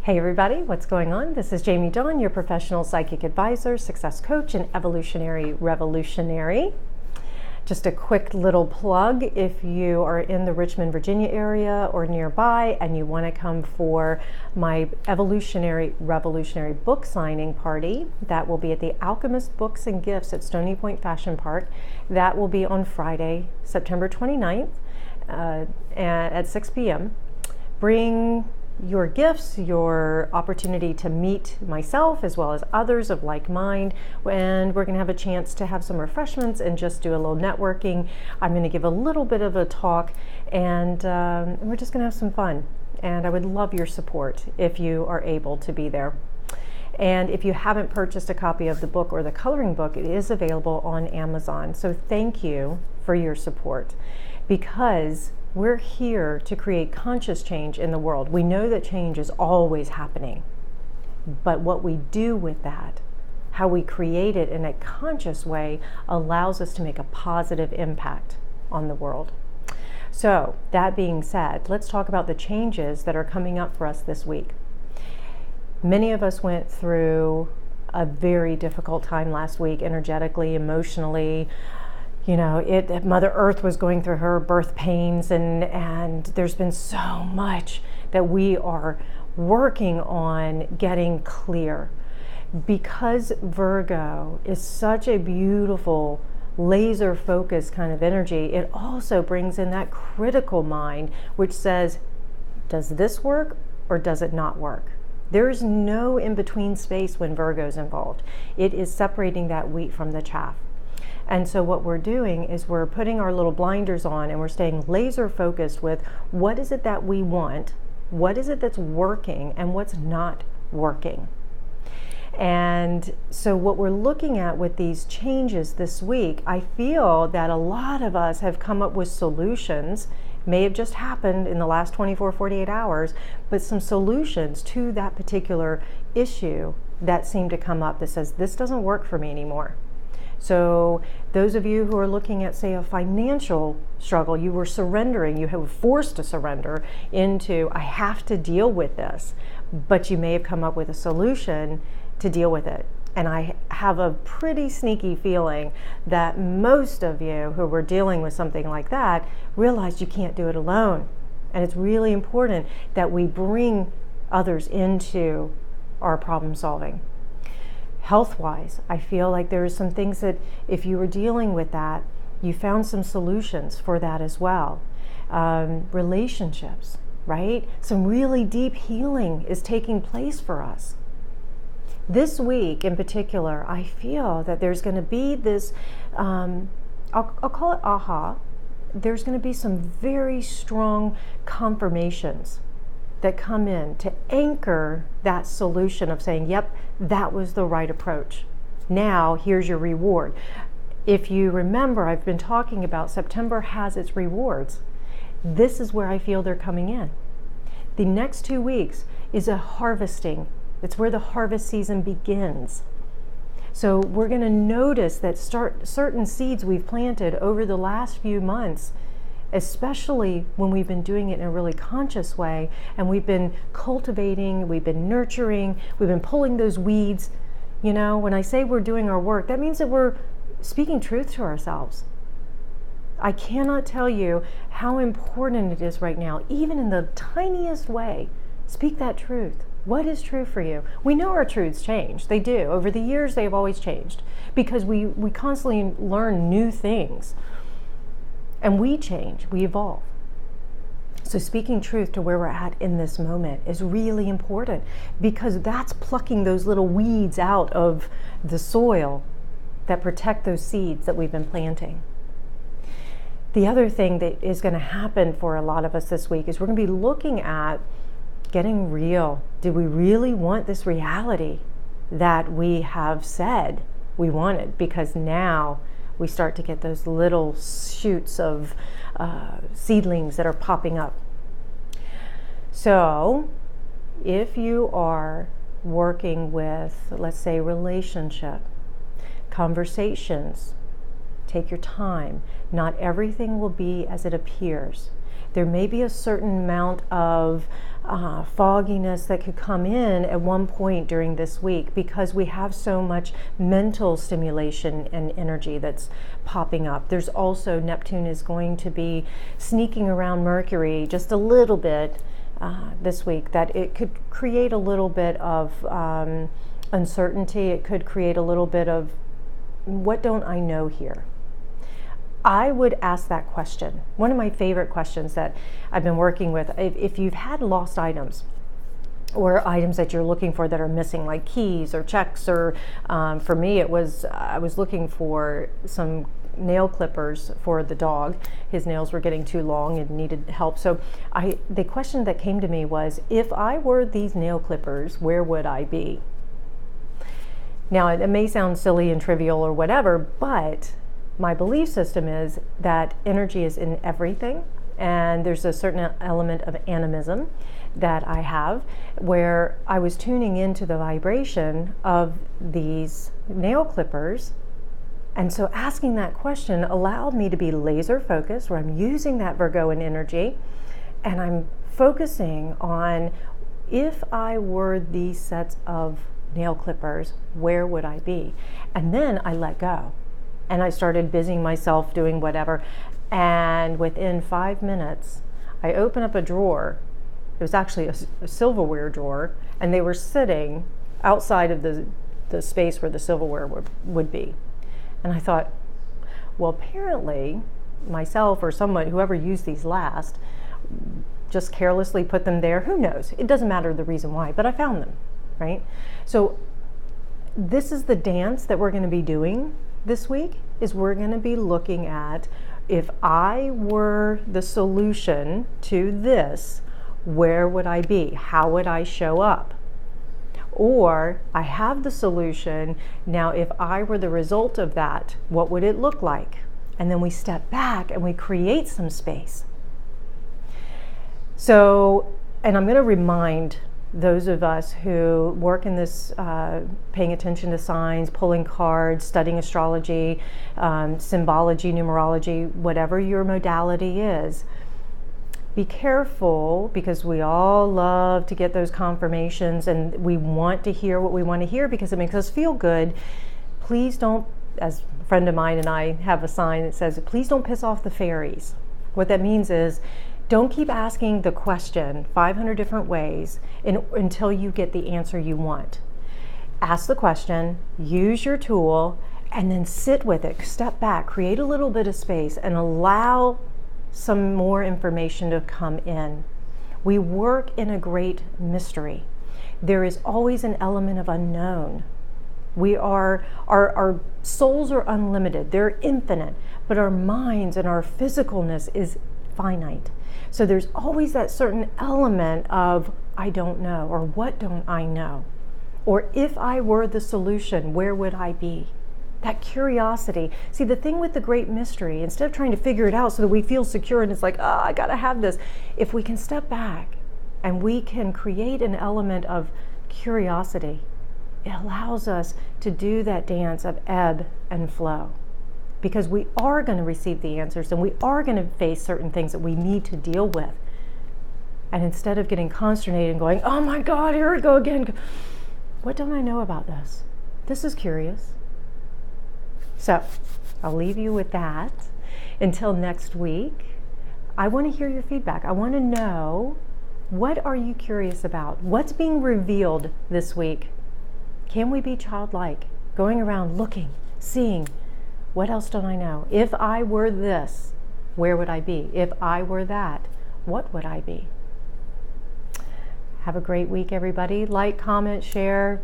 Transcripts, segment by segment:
Hey everybody, what's going on? This is Jamie Dawn, your professional psychic advisor, success coach, and evolutionary revolutionary. Just a quick little plug, if you are in the Richmond, Virginia area or nearby and you want to come for my evolutionary revolutionary book signing party, that will be at the Alchemist Books and Gifts at Stony Point Fashion Park. That will be on Friday, September 29th at 6 p.m. Bring your gifts, your opportunity to meet myself as well as others of like mind, and we're going to have a chance to have some refreshments and just do a little networking. I'm going to give a little bit of a talk, and we're just going to have some fun, and I would love your support if you are able to be there. And if you haven't purchased a copy of the book or the coloring book, it is available on Amazon. So thank you for your support, because we're here to create conscious change in the world. We know that change is always happening, but what we do with that, how we create it in a conscious way, allows us to make a positive impact on the world. So that being said, let's talk about the changes that are coming up for us this week. Many of us went through a very difficult time last week, energetically, emotionally. You know, Mother Earth was going through her birth pains, and there's been so much that we are working on getting clear. Because Virgo is such a beautiful, laser focused kind of energy, it also brings in that critical mind, which says, does this work or does it not work? There is no in-between space when Virgo's involved. It is separating that wheat from the chaff. And so what we're doing is we're putting our little blinders on and we're staying laser focused with what is it that we want, what is it that's working, and what's not working. And so what we're looking at with these changes this week, I feel that a lot of us have come up with solutions, may have just happened in the last 24, 48 hours, but some solutions to that particular issue that seem to come up that says, this doesn't work for me anymore. So those of you who are looking at, say, a financial struggle, you were surrendering, you were forced to surrender into, I have to deal with this, but you may have come up with a solution to deal with it. And I have a pretty sneaky feeling that most of you who were dealing with something like that realized you can't do it alone. And it's really important that we bring others into our problem solving. Health-wise, I feel like there are some things that if you were dealing with that, you found some solutions for that as well. Relationships, right? Some really deep healing is taking place for us. This week in particular, I feel that there's going to be this, I'll call it aha. There's going to be some very strong confirmations that come in to anchor that solution of saying, yep, that was the right approach. Now, here's your reward. If you remember, I've been talking about September has its rewards. This is where I feel they're coming in. The next 2 weeks is a harvesting. It's where the harvest season begins. So we're going to notice that certain seeds we've planted over the last few months, especially when we've been doing it in a really conscious way, and we've been cultivating, we've been nurturing, we've been pulling those weeds. You know, when I say we're doing our work, that means that we're speaking truth to ourselves. I cannot tell you how important it is right now, even in the tiniest way. Speak that truth. What is true for you? We know our truths change. They do. Over the years, they've always changed because we constantly learn new things. And we change, we evolve. So speaking truth to where we're at in this moment is really important, because that's plucking those little weeds out of the soil that protect those seeds that we've been planting. The other thing that is going to happen for a lot of us this week is we're going to be looking at getting real. Do we really want this reality that we have said we wanted? Because now we start to get those little shoots of seedlings that are popping up. So if you are working with, let's say, relationship, conversations, take your time. Not everything will be as it appears. There may be a certain amount of fogginess that could come in at one point during this week because we have so much mental stimulation and energy that's popping up. There's also Neptune is going to be sneaking around Mercury just a little bit this week, that it could create a little bit of uncertainty. It could create a little bit of, what don't I know here? I would ask that question. One of my favorite questions that I've been working with, if you've had lost items or items that you're looking for that are missing, like keys or checks, or for me I was looking for some nail clippers for the dog. His nails were getting too long and needed help. So the question that came to me was, if I were these nail clippers, where would I be? Now, it may sound silly and trivial or whatever, but my belief system is that energy is in everything, and there's a certain element of animism that I have, where I was tuning into the vibration of these nail clippers. And so asking that question allowed me to be laser focused, where I'm using that Virgoan energy and I'm focusing on, if I were these sets of nail clippers, where would I be? And then I let go. And I started busying myself doing whatever. And within 5 minutes, I opened up a drawer. It was actually a silverware drawer, and they were sitting outside of the space where the silverware would be. And I thought, well, apparently myself or someone, whoever used these last, just carelessly put them there. Who knows? It doesn't matter the reason why, but I found them, right? So this is the dance that we're going to be doing this week, is we're going to be looking at, if I were the solution to this, where would I be? How would I show up? Or I have the solution, now if I were the result of that, what would it look like? And then we step back and we create some space. So, and I'm going to remind those of us who work in this, paying attention to signs, pulling cards, studying astrology, symbology, numerology, whatever your modality is, be careful, because we all love to get those confirmations and we want to hear what we want to hear because it makes us feel good. Please don't, as a friend of mine and I have a sign that says, please don't piss off the fairies. What that means is, don't keep asking the question 500 different ways until you get the answer you want. Ask the question, use your tool, and then sit with it. Step back, create a little bit of space, and allow some more information to come in. We work in a great mystery. There is always an element of unknown. Our souls are unlimited, they're infinite, but our minds and our physicalness is finite. So there's always that certain element of, I don't know, or what don't I know? Or if I were the solution, where would I be? That curiosity. See, the thing with the great mystery, instead of trying to figure it out so that we feel secure and it's like, oh, I gotta have this, if we can step back and we can create an element of curiosity, it allows us to do that dance of ebb and flow. Because we are going to receive the answers and we are going to face certain things that we need to deal with. And instead of getting consternated and going, oh my God, here we go again. What don't I know about this? This is curious. So I'll leave you with that. Until next week, I want to hear your feedback. I want to know, what are you curious about? What's being revealed this week? Can we be childlike? Going around looking, seeing, what else don't I know? If I were this, where would I be? If I were that, what would I be? Have a great week, everybody. Like, comment, share.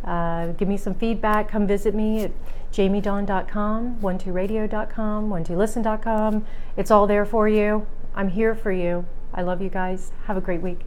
Give me some feedback. Come visit me at jamiedawn.com, 12radio.com, 12listen.com. It's all there for you. I'm here for you. I love you guys. Have a great week.